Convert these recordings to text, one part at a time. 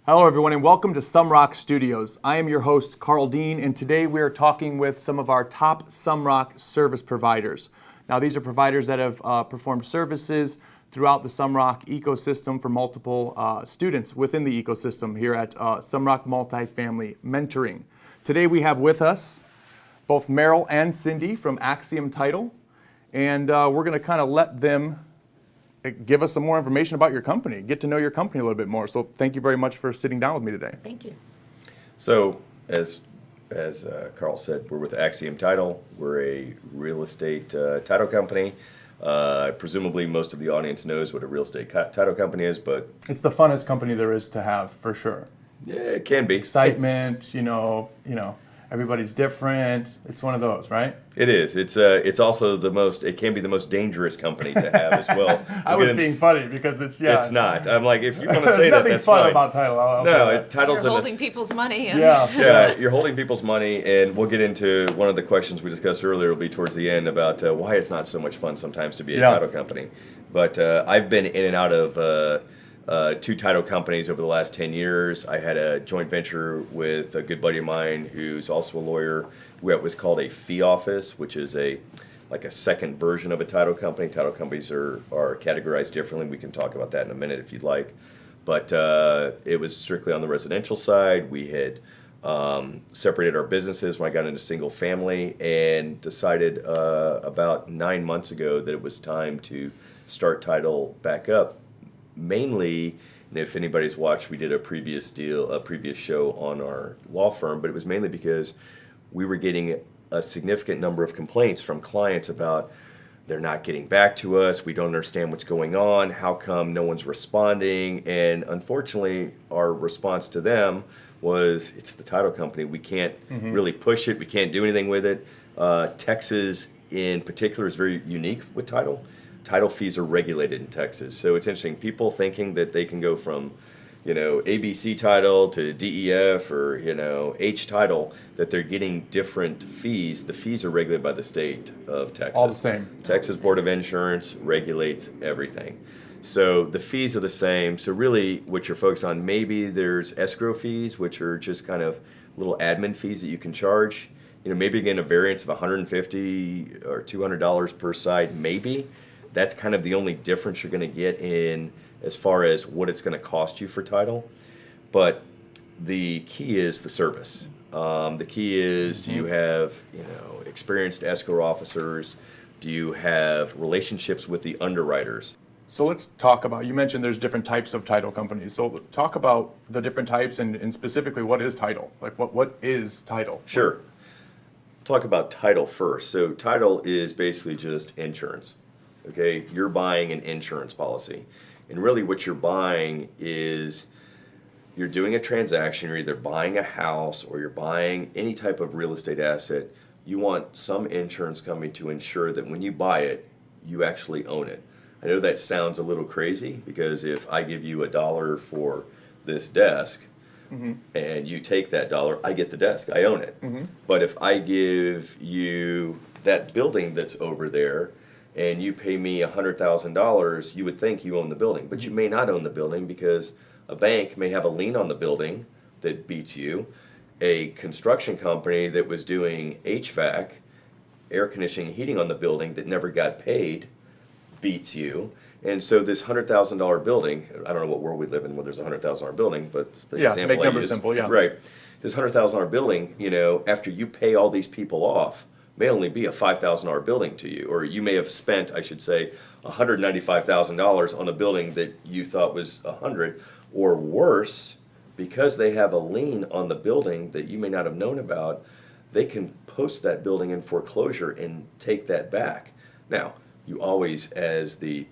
Hello everyone and welcome to Sumrok Studios. I am your host Carl Dean, and today we are talking with some of our top Sumrok service providers. Now these are providers that have performed services throughout the Sumrok ecosystem for multiple students within the ecosystem here at Sumrok Multifamily Mentoring. Today we have with us both Merrill and Cindy from Axiom Title, and we're going to kind of let them give us some more information about your company, get to know your company a little bit more. So thank you very much for sitting down with me today. Thank you. So as Carl said, we're with Axiom Title. We're a real estate title company. Presumably most of the audience knows what a real estate title company is, but It's the funnest company there is to have, for sure. yeah, it can be. Excitement, you know, everybody's different. It's one of those, right? It is. It's also it can be the most dangerous company to have as well. I was being funny because it's not. I'm like, if you want to say There's that, that's fun fine. about title. I'll No, say it's that. titles You're in holding people's money. And Yeah. you're holding people's money, and we'll get into one of the questions we discussed earlier. Will be towards the end about why it's not so much fun sometimes to be a title company. But I've been in and out of two title companies over the last 10 years. I had a joint venture with a good buddy of mine who's also a lawyer. What was called a fee office, which is like a second version of a title company. Title companies are categorized differently. We can talk about that in a minute if you'd like. But it was strictly on the residential side. We had separated our businesses when I got into single family and decided about 9 months ago that it was time to start title back up. Mainly, and if anybody's watched, we did a previous show on our law firm, but it was mainly because we were getting a significant number of complaints from clients about they're not getting back to us, we don't understand what's going on, how come no one's responding, and unfortunately our response to them was, it's the title company, we can't really push it, we can't do anything with it. Texas in particular is very unique with title. Title fees are regulated in Texas, so it's interesting. People thinking that they can go from, ABC title to DEF or H title, that they're getting different fees. The fees are regulated by the state of Texas. All the same. Texas Board of Insurance regulates everything, so the fees are the same. So really, what you're focused on, maybe there's escrow fees, which are just kind of little admin fees that you can charge. Maybe again a variance of $150 or $200 per side, maybe. That's kind of the only difference you're going to get in as far as what it's going to cost you for title. But the key is the service. The key is, do you have experienced escrow officers? Do you have relationships with the underwriters? So let's talk about, you mentioned there's different types of title companies. So talk about the different types and specifically what is title? Like what is title? Sure. Talk about title first. So title is basically just insurance. Okay, you're buying an insurance policy. And really what you're buying is you're doing a transaction. You're either buying a house or you're buying any type of real estate asset. You want some insurance company to ensure that when you buy it, you actually own it. I know that sounds a little crazy because if I give you $1 for this desk and you take that dollar, I get the desk, I own it. But if I give you that building that's over there and you pay me $100,000, you would think you own the building, but you may not own the building because a bank may have a lien on the building that beats you. A construction company that was doing HVAC, air conditioning, heating on the building that never got paid beats you. And so this $100,000 building, I don't know what world we live in when there's a $100,000 building, but it's the example make I numbers use. simple, yeah. Right. This $100,000 building, after you pay all these people off, may only be a $5,000 building to you, or you may have spent, I should say, $195,000 on a building that you thought was $100,000, or worse, because they have a lien on the building that you may not have known about, they can post that building in foreclosure and take that back. Now, you always, as the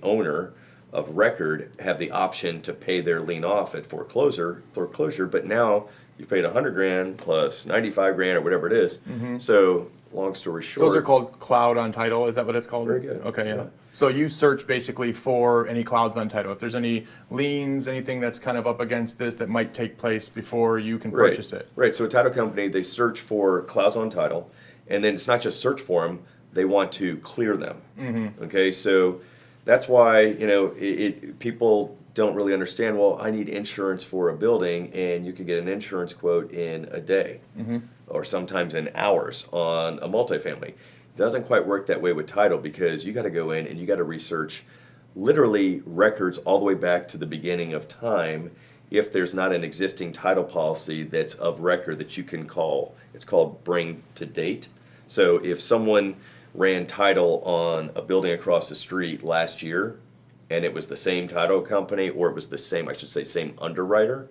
owner of record, have the option to pay their lien off at foreclosure, but now you paid $100,000 plus $95,000 or whatever it is. So, long story short, Those are called cloud on title. Is that what it's called? Very good. Okay, yeah. So you search basically for any clouds on title. If there's any liens, anything that's kind of up against this that might take place before you can purchase it. Right. So a title company, they search for clouds on title, and then it's not just search for them; they want to clear them. Okay, so that's why people don't really understand, well, I need insurance for a building, and you could get an insurance quote in a day or sometimes in hours on a multifamily. It doesn't quite work that way with title, because you got to go in and you got to research literally records all the way back to the beginning of time if there's not an existing title policy that's of record that you can call. It's called bring to date. So if someone ran title on a building across the street last year, and it was the same title company, or it was the same, I should say, same underwriter,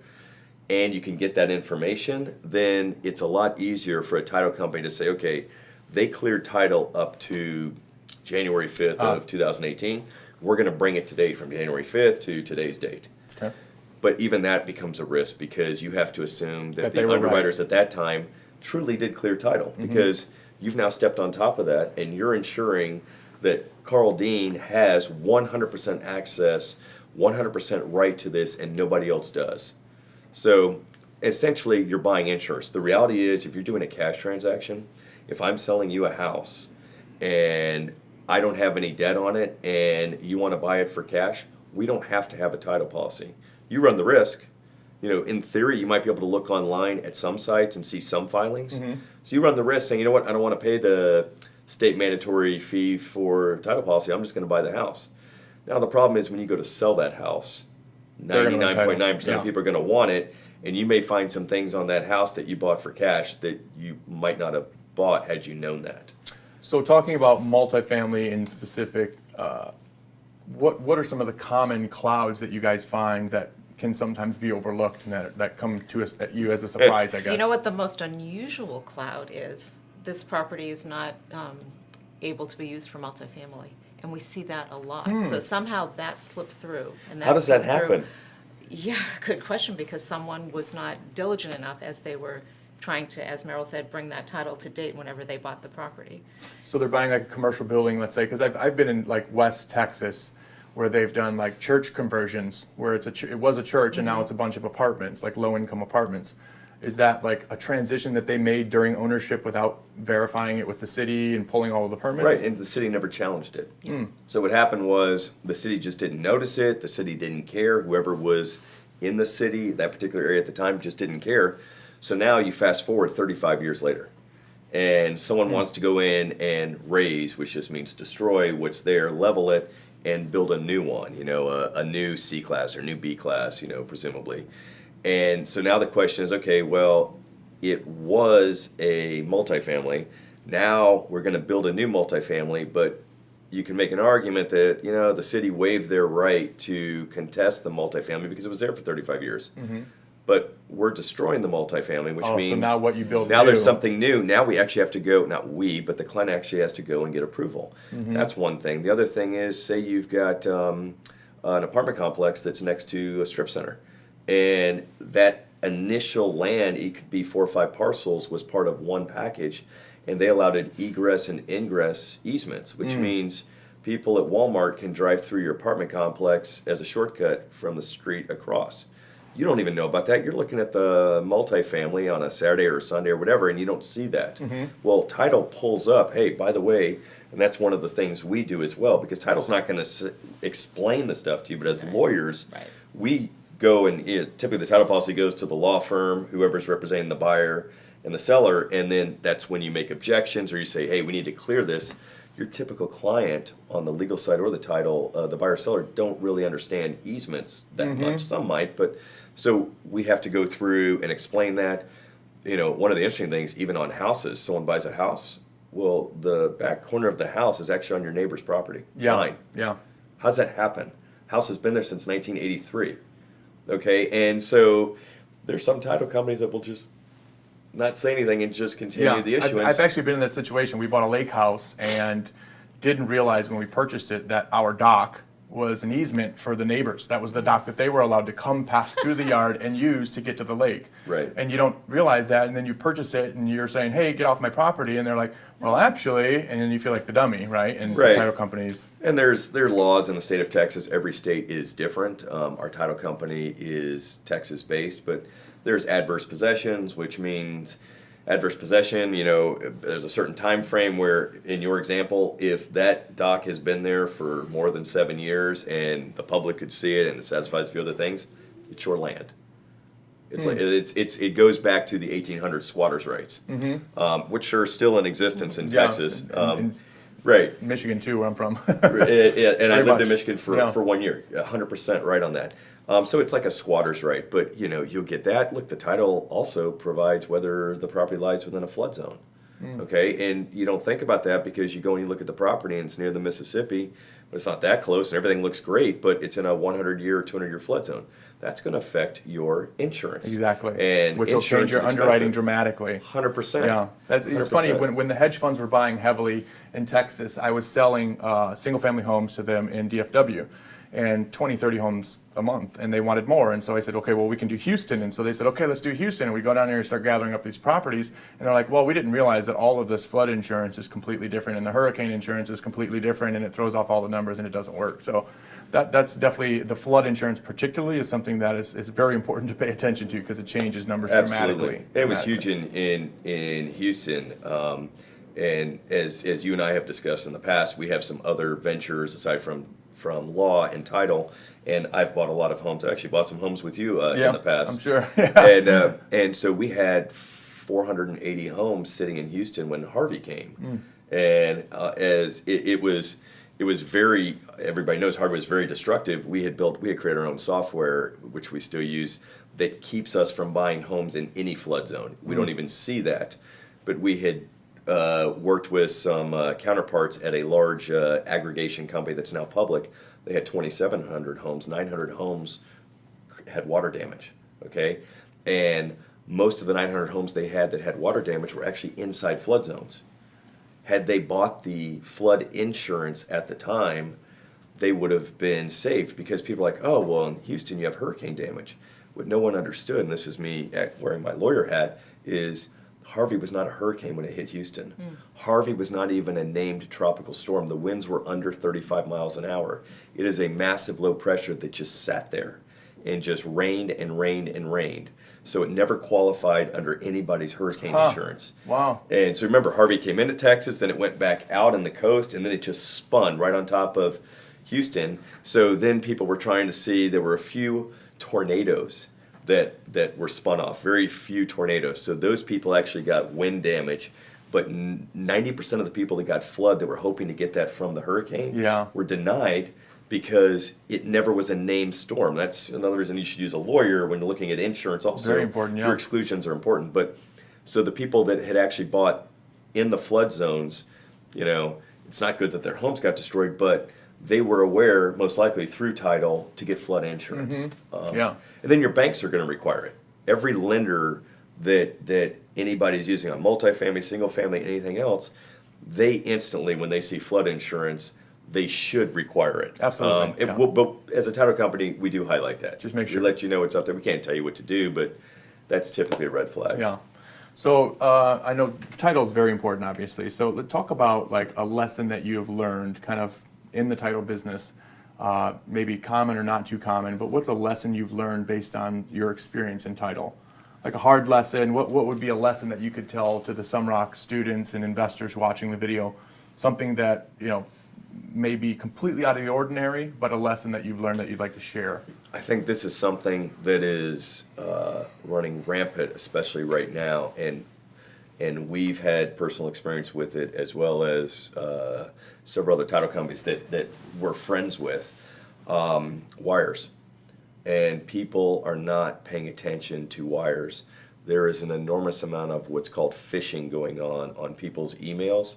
and you can get that information, then it's a lot easier for a title company to say, okay, they cleared title up to January 5th of 2018. We're going to bring it to date from January 5th to today's date. Okay. But even that becomes a risk, because you have to assume that they the were underwriters at that time truly did clear title, because you've now stepped on top of that, and you're ensuring that Carl Dean has 100% access, 100% right to this, and nobody else does. So essentially, you're buying insurance. The reality is, if you're doing a cash transaction, if I'm selling you a house and I don't have any debt on it and you want to buy it for cash, we don't have to have a title policy. You run the risk. You know, in theory, you might be able to look online at some sites and see some filings. So you run the risk saying, you know what, I don't want to pay the state mandatory fee for title policy. I'm just going to buy the house. Now, the problem is when you go to sell that house, 99.9% of people are going to want it, and you may find some things on that house that you bought for cash that you might not have bought had you known that. So talking about multifamily in specific, what are some of the common clouds that you guys find that can sometimes be overlooked and that come to us at you as a surprise, I guess? You know what the most unusual cloud is? This property is not able to be used for multifamily, and we see that a lot. So somehow that slipped through. And How does that slipped through. happen? Yeah, good question, because someone was not diligent enough as they were trying to, as Merrill said, bring that title to date whenever they bought the property. So they're buying like a commercial building, let's say, because I've been in like West Texas, where they've done like church conversions, where it was a church and now it's a bunch of apartments, like low-income apartments. Is that like a transition that they made during ownership without verifying it with the city and pulling all of the permits? Right, and the city never challenged it. So what happened was the city just didn't notice it. The city didn't care. Whoever was in the city, that particular area at the time, just didn't care. So now you fast forward 35 years later, and someone wants to go in and raise, which just means destroy what's there, level it, and build a new one, you know, a new C class or new B class, you know, presumably. And so now the question is, okay, well, it was a multifamily. Now we're going to build a new multifamily, but you can make an argument that, you know, the city waived their right to contest the multifamily because it was there for 35 years. But we're destroying the multifamily, which means so now what you build now new. there's something new. Now we actually have to go, not we, but the client actually has to go and get approval. That's one thing. The other thing is, say you've got an apartment complex that's next to a strip center, and that initial land, it could be 4 or 5 parcels, was part of one package, and they allowed it egress and ingress easements, which means people at Walmart can drive through your apartment complex as a shortcut from the street across. You don't even know about that. You're looking at the multifamily on a Saturday or Sunday or whatever, and you don't see that. Well, title pulls up, hey, by the way, and that's one of the things we do as well, because title's not going to explain the stuff to you, but as lawyers, we go and typically the title policy goes to the law firm, whoever's representing the buyer and the seller, and then that's when you make objections or you say, hey, we need to clear this. Your typical client on the legal side or the title, the buyer seller, don't really understand easements that much. Some might, but so we have to go through and explain that. You know, one of the interesting things, even on houses, someone buys a house, well, the back corner of the house is actually on your neighbor's property. Mine. How's that happen? House has been there since 1983. Okay, and so there's some title companies that will just not say anything and just continue the issuance. I've actually been in that situation. We bought a lake house and didn't realize when we purchased it that our dock was an easement for the neighbors. That was the dock that they were allowed to come pass through the yard and use to get to the lake. Right. And you don't realize that, and then you purchase it and you're saying, hey, get off my property, and they're like, well, actually, and then you feel like the dummy, right? And the title companies. And there are laws in the state of Texas. Every state is different. Our title company is Texas-based, but there's adverse possessions, which means adverse possession, there's a certain time frame where, in your example, if that dock has been there for more than 7 years and the public could see it and it satisfies a few other things, it's your land. It's like it goes back to the 1800 squatters' rights, which are still in existence in Texas. Right. Michigan too, where I'm from. And I lived in much. Michigan for 1 year. 100% right on that. So it's like a squatter's right, but you'll get that. Look, the title also provides whether the property lies within a flood zone. Okay, and you don't think about that because you go and you look at the property and it's near the Mississippi, but it's not that close and everything looks great, but it's in a 100-year or 200-year flood zone. That's going to affect your insurance. Exactly. And which will change your underwriting dramatically. 100%. Yeah. It's funny, when the hedge funds were buying heavily in Texas, I was selling single-family homes to them in DFW, and 20, 30 homes a month, and they wanted more. And so I said, okay, well, we can do Houston. And so they said, okay, let's do Houston. And we go down there and start gathering up these properties. And they're like, well, we didn't realize that all of this flood insurance is completely different, and the hurricane insurance is completely different, and it throws off all the numbers, and it doesn't work. So that's definitely, the flood insurance particularly is something that is very important to pay attention to because it changes numbers dramatically. It was huge in Houston. And as you and I have discussed in the past, we have some other ventures aside from law and title, and I've bought a lot of homes. I actually bought some homes with you in the past. I'm sure. And so we had 480 homes sitting in Houston when Harvey came, and as it was very, everybody knows Harvey was very destructive. We had created our own software, which we still use, that keeps us from buying homes in any flood zone. We don't even see that, but we had worked with some counterparts at a large aggregation company that's now public. They had 2,700 homes. 900 homes had water damage, okay? And most of the 900 homes they had that had water damage were actually inside flood zones. Had they bought the flood insurance at the time, they would have been saved, because people are like, oh, well, in Houston you have hurricane damage. What no one understood, and this is me wearing my lawyer hat, is Harvey was not a hurricane when it hit Houston. Harvey was not even a named tropical storm. The winds were under 35 miles an hour. It is a massive low pressure that just sat there and just rained and rained and rained. So it never qualified under anybody's hurricane insurance. Wow. And so remember, Harvey came into Texas, then it went back out on the coast, and then it just spun right on top of Houston. So then people were trying to see, there were a few tornadoes that were spun off, very few tornadoes. So those people actually got wind damage, but 90% of the people that got flood that were hoping to get that from the hurricane were denied because it never was a named storm. That's another reason you should use a lawyer when you're looking at insurance also. Very important, yeah. Your exclusions are important. But so the people that had actually bought in the flood zones, it's not good that their homes got destroyed, but they were aware, most likely through title, to get flood insurance. And then your banks are going to require it. Every lender that anybody's using on multifamily, single family, anything else, they instantly, when they see flood insurance, they should require it. Absolutely. But as a title company, we do highlight that. Just make sure. We let you know what's up there. We can't tell you what to do, but that's typically a red flag. Yeah. So I know title is very important, obviously. So let's talk about like a lesson that you have learned kind of in the title business, maybe common or not too common, but what's a lesson you've learned based on your experience in title? Like a hard lesson, what would be a lesson that you could tell to the Sumrok students and investors watching the video? Something that, may be completely out of the ordinary, but a lesson that you've learned that you'd like to share. I think this is something that is running rampant, especially right now, and we've had personal experience with it, as well as several other title companies that we're friends with. Wires. And people are not paying attention to wires. There is an enormous amount of what's called phishing going on people's emails.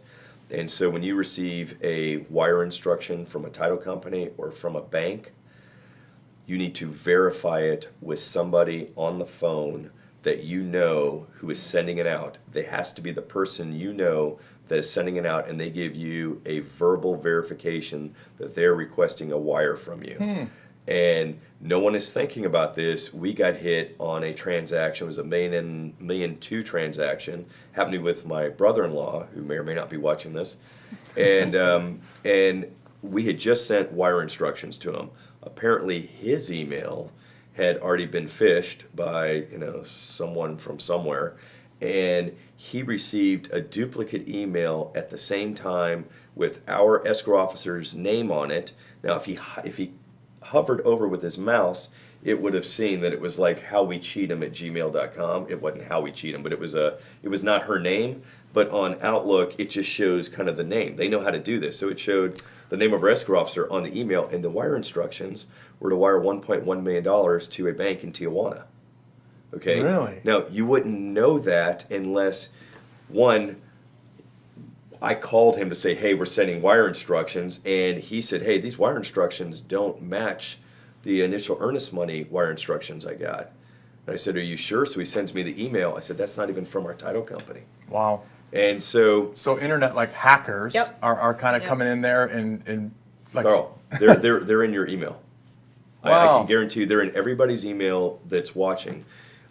And so when you receive a wire instruction from a title company or from a bank, you need to verify it with somebody on the phone that you know who is sending it out. They has to be the person you know that is sending it out, and they give you a verbal verification that they're requesting a wire from you. And no one is thinking about this. We got hit on a transaction. It was a $1.2 million transaction, happening with my brother-in-law, who may or may not be watching this. And we had just sent wire instructions to him. Apparently, his email had already been phished by someone from somewhere, and he received a duplicate email at the same time with our escrow officer's name on it. Now, if he hovered over with his mouse, it would have seen that it was like howwecheatem@gmail.com. It wasn't how we cheat 'em, but it was not her name. But on Outlook, it just shows kind of the name. They know how to do this. So it showed the name of our escrow officer on the email, and the wire instructions were to wire $1.1 million to a bank in Tijuana. Okay? Really? Now, you wouldn't know that unless, one, I called him to say, hey, we're sending wire instructions, and he said, hey, these wire instructions don't match the initial earnest money wire instructions I got. And I said, are you sure? So he sends me the email. I said, that's not even from our title company. Wow. And so internet like hackers Yep. are kind of Yep. coming in there and like Carl, they're in your email. I Wow. can guarantee you they're in everybody's email that's watching.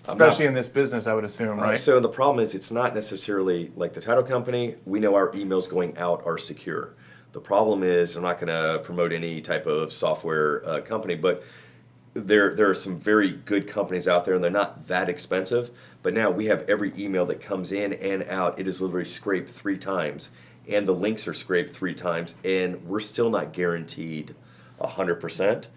especially in this business, I would assume, right? So the problem is it's not necessarily like the title company. We know our emails going out are secure. The problem is, I'm not going to promote any type of software company, but there are some very good companies out there, and they're not that expensive. But now we have every email that comes in and out. It is literally scraped 3 times, and the links are scraped 3 times, and we're still not guaranteed 100%.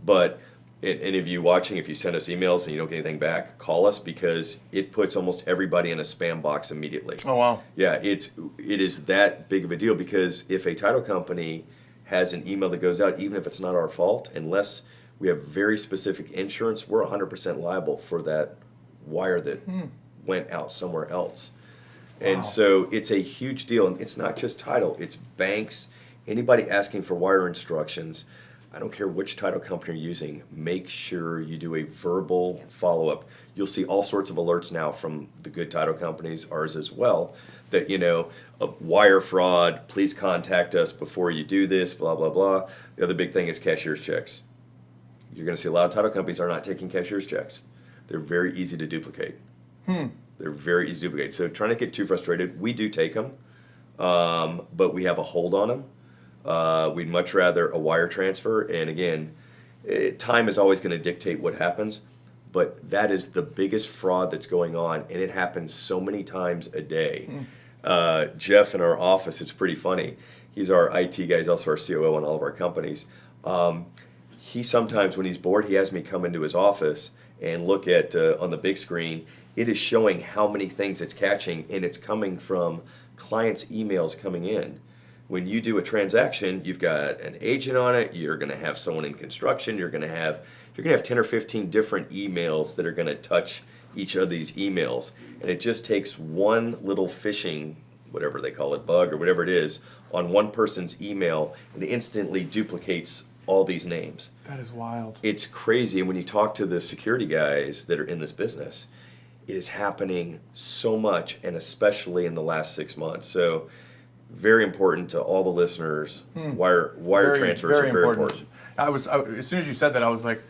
But any of you watching, if you send us emails and you don't get anything back, call us, because it puts almost everybody in a spam box immediately. Oh, wow. Yeah, it is that big of a deal, because if a title company has an email that goes out, even if it's not our fault, unless we have very specific insurance, we're 100% liable for that wire that went out somewhere else. And Wow. so it's a huge deal, and it's not just title, it's banks, anybody asking for wire instructions. I don't care which title company you're using, make sure you do a verbal follow-up. You'll see all sorts of alerts now from the good title companies, ours as well, that, of wire fraud, please contact us before you do this, blah, blah, blah. The other big thing is cashier's checks. You're going to see a lot of title companies are not taking cashier's checks. They're very easy to duplicate. They're very easy to duplicate. So trying to get too frustrated, we do take them, but we have a hold on them. We'd much rather a wire transfer, and again, time is always going to dictate what happens, but that is the biggest fraud that's going on, and it happens so many times a day. Jeff in our office, it's pretty funny. He's our IT guy, he's also our COO in all of our companies. He sometimes, when he's bored, he has me come into his office and look at, on the big screen, it is showing how many things it's catching, and it's coming from clients' emails coming in. When you do a transaction, you've got an agent on it, you're going to have someone in construction, you're going to have 10 or 15 different emails that are going to touch each of these emails. And it just takes one little phishing, whatever they call it, bug or whatever it is, on one person's email, and it instantly duplicates all these names. That is wild. It's crazy. And when you talk to the security guys that are in this business, it is happening so much, and especially in the last 6 months. So very important to all the listeners. Wire transfers are very important. As soon as you said that, I was like,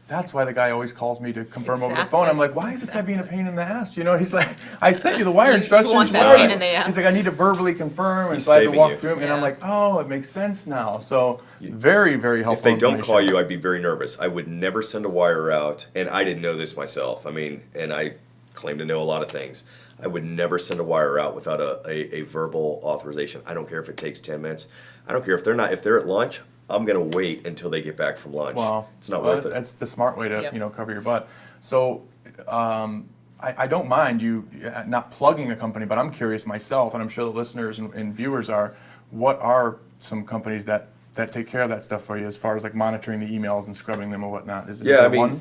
that's why the guy always calls me to confirm over the Exactly. phone. I'm like, why is this guy being a pain in the ass? He's like, I sent you the wire You instructions. want that where are pain they?" in the ass. He's like, I need to verbally confirm, and He's so I had to saving walk you. through them, and I'm Yeah. like, oh, it makes sense now. So very, very helpful. If they don't call information. you, I'd be very nervous. I would never send a wire out, and I didn't know this myself. I mean, and I claim to know a lot of things. I would never send a wire out without a verbal authorization. I don't care if it takes 10 minutes. I don't care if they're at lunch. I'm gonna wait until they get back from lunch. Well, It's not worth it. That's the smart way to Yep. cover your butt. So I don't mind you not plugging a company, but I'm curious myself, and I'm sure the listeners and viewers are. What are some companies that take care of that stuff for you, as far as like monitoring the emails and scrubbing them or whatnot? Is Yeah, there I mean, one?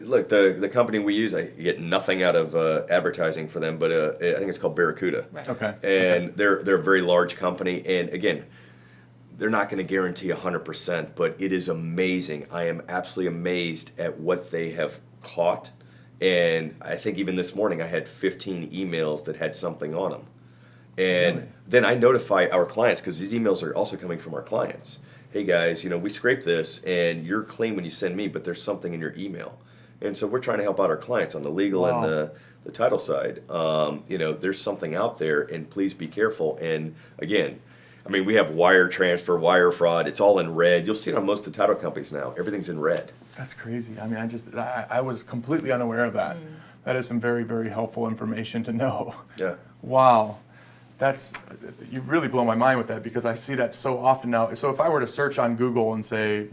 look, the company we use, I get nothing out of advertising for them, but I think it's called Barracuda. Right. Okay. And they're a very large company, and again, they're not going to guarantee 100%, but it is amazing. I am absolutely amazed at what they have caught, and I think even this morning I had 15 emails that had something on them. And Really? then I notify our clients, because these emails are also coming from our clients. Hey guys, we scraped this, and you're clean when you send me, but there's something in your email. And so we're trying to help out our clients on the legal Wow. and the title side. There's something out there, and please be careful. And again, I mean, we have wire transfer, wire fraud. It's all in red. You'll see it on most of the title companies now. Everything's in red. That's crazy. I mean, I was completely unaware of that. That is some very, very helpful information to know. Yeah. Wow. You really blow my mind with that, because I see that so often now. So if I were to search on Google and say,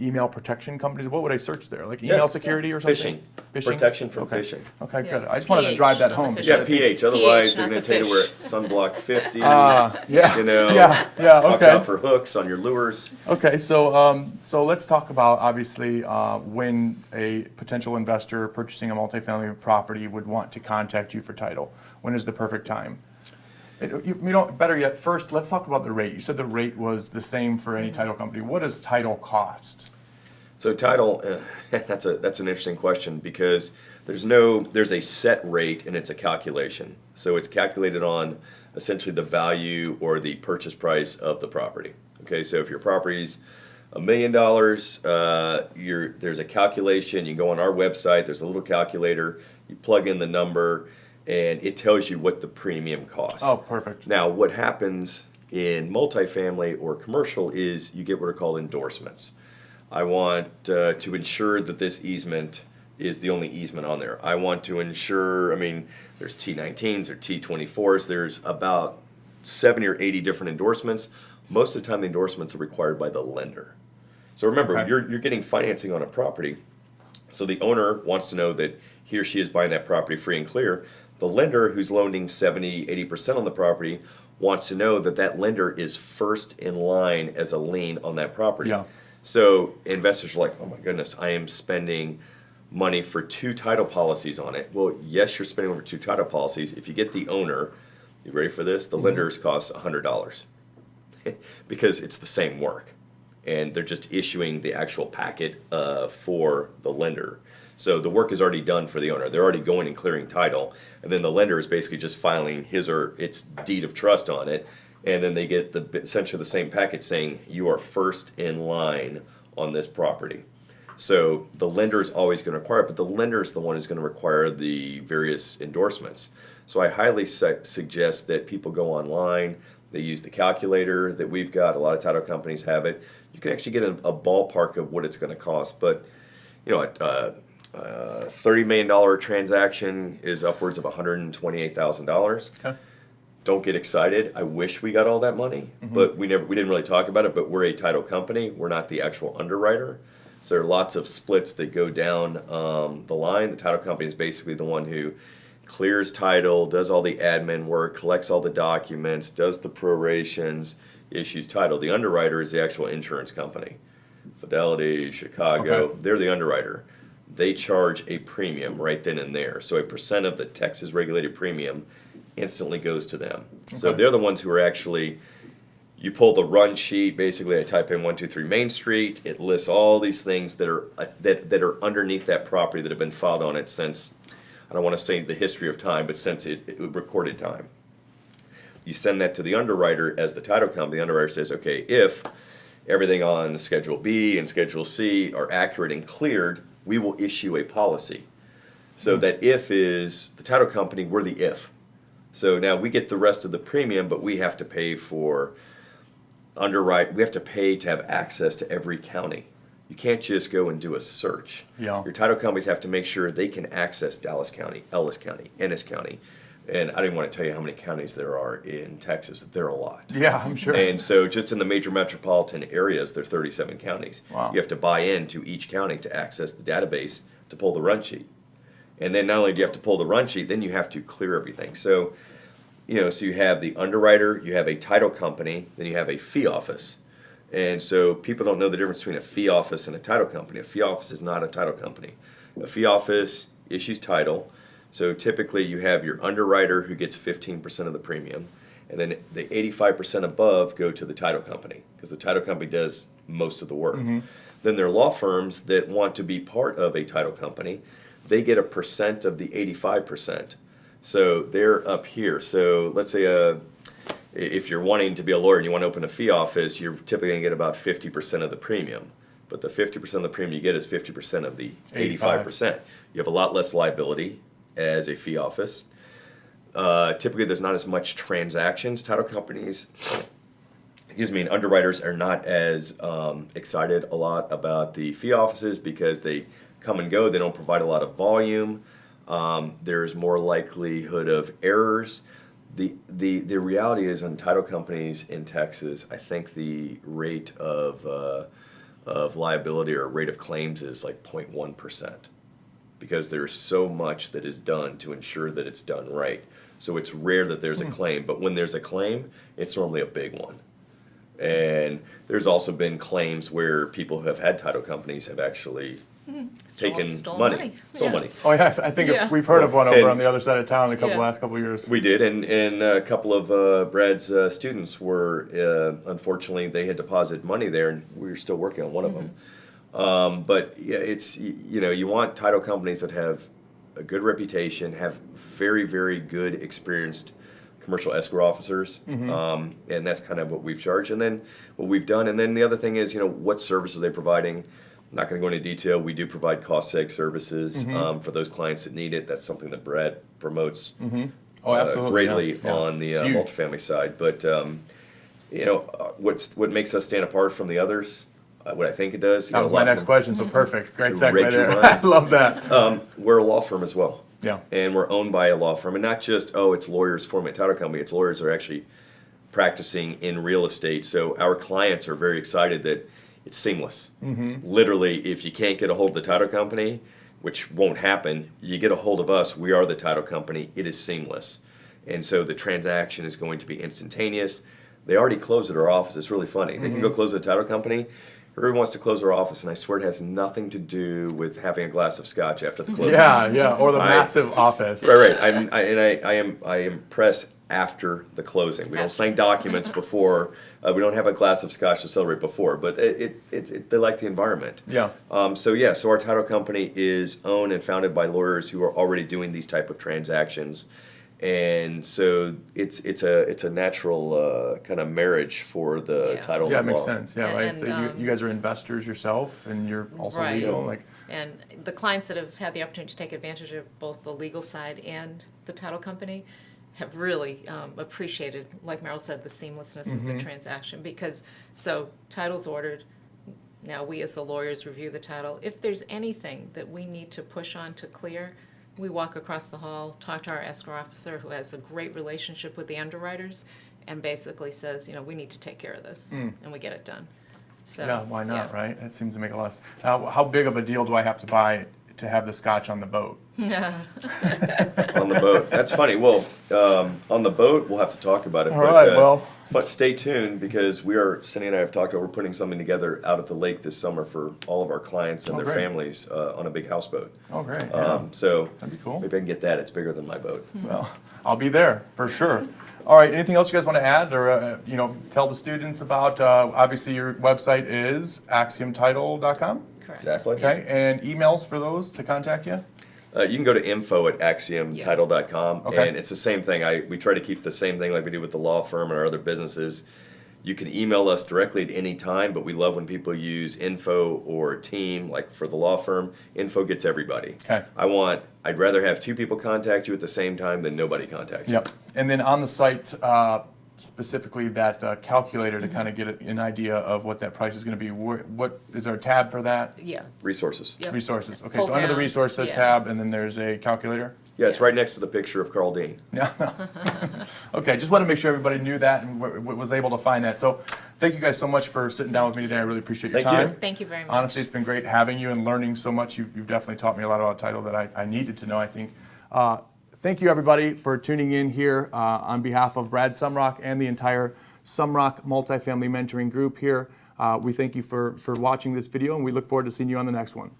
email protection companies, what would I search there? Like email security or something? Phishing. Protection from Okay. phishing. Okay, Yeah. good. I just wanted to PH drive that on the home. phishing. Yeah, pH. Otherwise, pH, they're not going the to tell you to wear fish. sunblock 50. Yeah. Yeah, watch okay. out for hooks on your lures. Okay, so let's talk about, obviously, when a potential investor purchasing a multifamily property would want to contact you for title. When is the perfect time? Better yet, first, let's talk about the rate. You said the rate was the same for any title company. What does title cost? So title, that's an interesting question, because there's a set rate and it's a calculation. So it's calculated on essentially the value or the purchase price of the property. Okay, so if your property's $1 million, there's a calculation. You can go on our website. There's a little calculator. You plug in the number, and it tells you what the premium costs. Oh, perfect. Now, what happens in multifamily or commercial is you get what are called endorsements. I want to ensure that this easement is the only easement on there. I want to ensure, there's T19s or T24s. There's about 70 or 80 different endorsements. Most of the time, the endorsements are required by the lender. So remember, Okay. you're getting financing on a property. So the owner wants to know that he or she is buying that property free and clear. The lender, who's loaning 70, 80% on the property, wants to know that that lender is first in line as a lien on that property. Yeah. So investors are like, oh my goodness, I am spending money for 2 title policies on it. Well, yes, you're spending over 2 title policies. If you get the owner, you ready for this? The lenders cost $100 because it's the same work. And they're just issuing the actual packet for the lender. So the work is already done for the owner. They're already going and clearing title. And then the lender is basically just filing his or its deed of trust on it. And then they get essentially the same package saying you are first in line on this property. So the lender is always going to require it, but the lender is the one who's going to require the various endorsements. So I highly suggest that people go online. They use the calculator that we've got. A lot of title companies have it. You can actually get a ballpark of what it's going to cost. But a $30 million transaction is upwards of $128,000. Okay. Don't get excited. I wish we got all that money, but we didn't really talk about it. But we're a title company. We're not the actual underwriter. So there are lots of splits that go down the line. The title company is basically the one who clears title, does all the admin work, collects all the documents, does the prorations, issues title. The underwriter is the actual insurance company. Fidelity, Chicago, Okay. They're the underwriter. They charge a premium right then and there. So a percent of the Texas regulated premium instantly goes to them. So Okay. they're the ones who are actually, you pull the run sheet, basically I type in 123 Main Street, it lists all these things that are underneath that property that have been filed on it since, I don't want to say the history of time, but since it recorded time. You send that to the underwriter as the title company. The underwriter says, okay, if everything on Schedule B and Schedule C are accurate and cleared, we will issue a policy. So that if is the title company, we're the if. So now we get the rest of the premium, but we have to pay for we have to pay to have access to every county. You can't just go and do a search. Yeah. Your title companies have to make sure they can access Dallas County, Ellis County, Ennis County. And I didn't want to tell you how many counties there are in Texas. There are a lot. Yeah, I'm sure. And so just in the major metropolitan areas, there are 37 counties. Wow. You have to buy into each county to access the database to pull the run sheet. And then not only do you have to pull the run sheet, then you have to clear everything. So, so you have the underwriter, you have a title company, then you have a fee office. And so people don't know the difference between a fee office and a title company. A fee office is not a title company. A fee office issues title. So typically you have your underwriter who gets 15% of the premium, and then the 85% above go to the title company because the title company does most of the work. Then there are law firms that want to be part of a title company. They get a percent of the 85%. So they're up here. So let's say if you're wanting to be a lawyer and you want to open a fee office, you're typically going to get about 50% of the premium. But the 50% of the premium you get is 50% of the 85%. You have a lot less liability as a fee office. Typically there's not as much transactions. Title companies, and underwriters are not as excited a lot about the fee offices because they come and go. They don't provide a lot of volume. There's more likelihood of errors. The reality is, on title companies in Texas, I think the rate of liability or rate of claims is like 0.1%, because there's so much that is done to ensure that it's done right. So it's rare that there's a claim, but when there's a claim, it's normally a big one. And there's also been claims where people who have had title companies have actually taken Stole money. Stole money. Oh yeah, I think Yeah. we've heard of one over And- on the other side of town in the Yeah. last couple of years. We did, and a couple of Brad's students were, unfortunately, they had deposited money there, and we were still working on one of them. But yeah, it's, you want title companies that have a good reputation, have very, very good experienced commercial escrow officers, and that's kind of what we've charged, and then what we've done. And then the other thing is, what services they're providing. I'm not going to go into detail. We do provide cost seg services for those clients that need it. That's something that Brad promotes Oh, absolutely, greatly yeah. on the It's huge. multifamily side. But what makes us stand apart from the others, what I think it does. That was my next question, so perfect. Great segue Rate your there. mind. I love that. We're a law firm as well. Yeah. And we're owned by a law firm, and not just, it's lawyers forming a title company. It's lawyers that are actually practicing in real estate. So our clients are very excited that it's seamless. Literally, if you can't get a hold of the title company, which won't happen, you get a hold of us. We are the title company. It is seamless. And so the transaction is going to be instantaneous. They already closed at our office. It's really funny. They can go close at a title company. Everyone wants to close our office, and I swear it has nothing to do with having a glass of scotch after the closing. Yeah, or the massive office. Right. I am pressed after the closing. We don't sign documents before. We don't have a glass of scotch to celebrate before. But they like the environment. Yeah. So our title company is owned and founded by lawyers who are already doing these type of transactions, and so it's a natural kind of marriage for the Yeah. title. Yeah, it and makes law. sense. Yeah, right. And, So you guys are investors yourself, and you're also Right. legal. Like, And the clients that have had the opportunity to take advantage of both the legal side and the title company have really appreciated, like Merrill said, the seamlessness of the transaction. Because, so title's ordered, now we as the lawyers review the title. If there's anything that we need to push on to clear, we walk across the hall, talk to our escrow officer who has a great relationship with the underwriters, and basically says, we need to take care of this, and we get it done. So, yeah, why not, yeah. right? That seems to make a lot of sense. Now, how big of a deal do I have to buy to have the scotch on the boat? On the boat. That's funny. Well, on the boat, we'll have to talk about it. All right, well. But stay tuned, because Cindy and I have talked about, we're putting something together out at the lake this summer for all of our clients and Oh, their great. families on a big houseboat. Oh, great. Yeah. So That'd be cool. maybe I can get that. It's bigger than my boat. Well, I'll be there for sure. All right. Anything else you guys want to add, or tell the students about? Obviously, your website is axiomtitle.com. Correct. Exactly. Okay, and emails for those to contact you. You can go to info@axiomtitle.com, Okay. and it's the same thing. We try to keep the same thing like we do with the law firm and our other businesses. You can email us directly at any time, but we love when people use info or team, like for the law firm. Info gets everybody. Okay. I'd rather have two people contact you at the same time than nobody contact you. Yep. And then on the site, specifically that calculator to kind of get an idea of what that price is going to be. What is there a tab for that? Yeah. Resources. Yep. Resources. Okay, Pull so under the down, resources yeah. tab, and then there's a calculator. Yeah, it's right next to the picture of Carl Dean. Yeah. Okay, just want to make sure everybody knew that and was able to find that. So thank you guys so much for sitting down with me today. I really appreciate your Thank you. time. Thank you very much. Honestly, it's been great having you and learning so much. You've definitely taught me a lot about title that I needed to know, I think. Thank you, everybody, for tuning in here on behalf of Brad Sumrok and the entire Sumrok Multifamily Mentoring Group here. We thank you for watching this video, and we look forward to seeing you on the next one.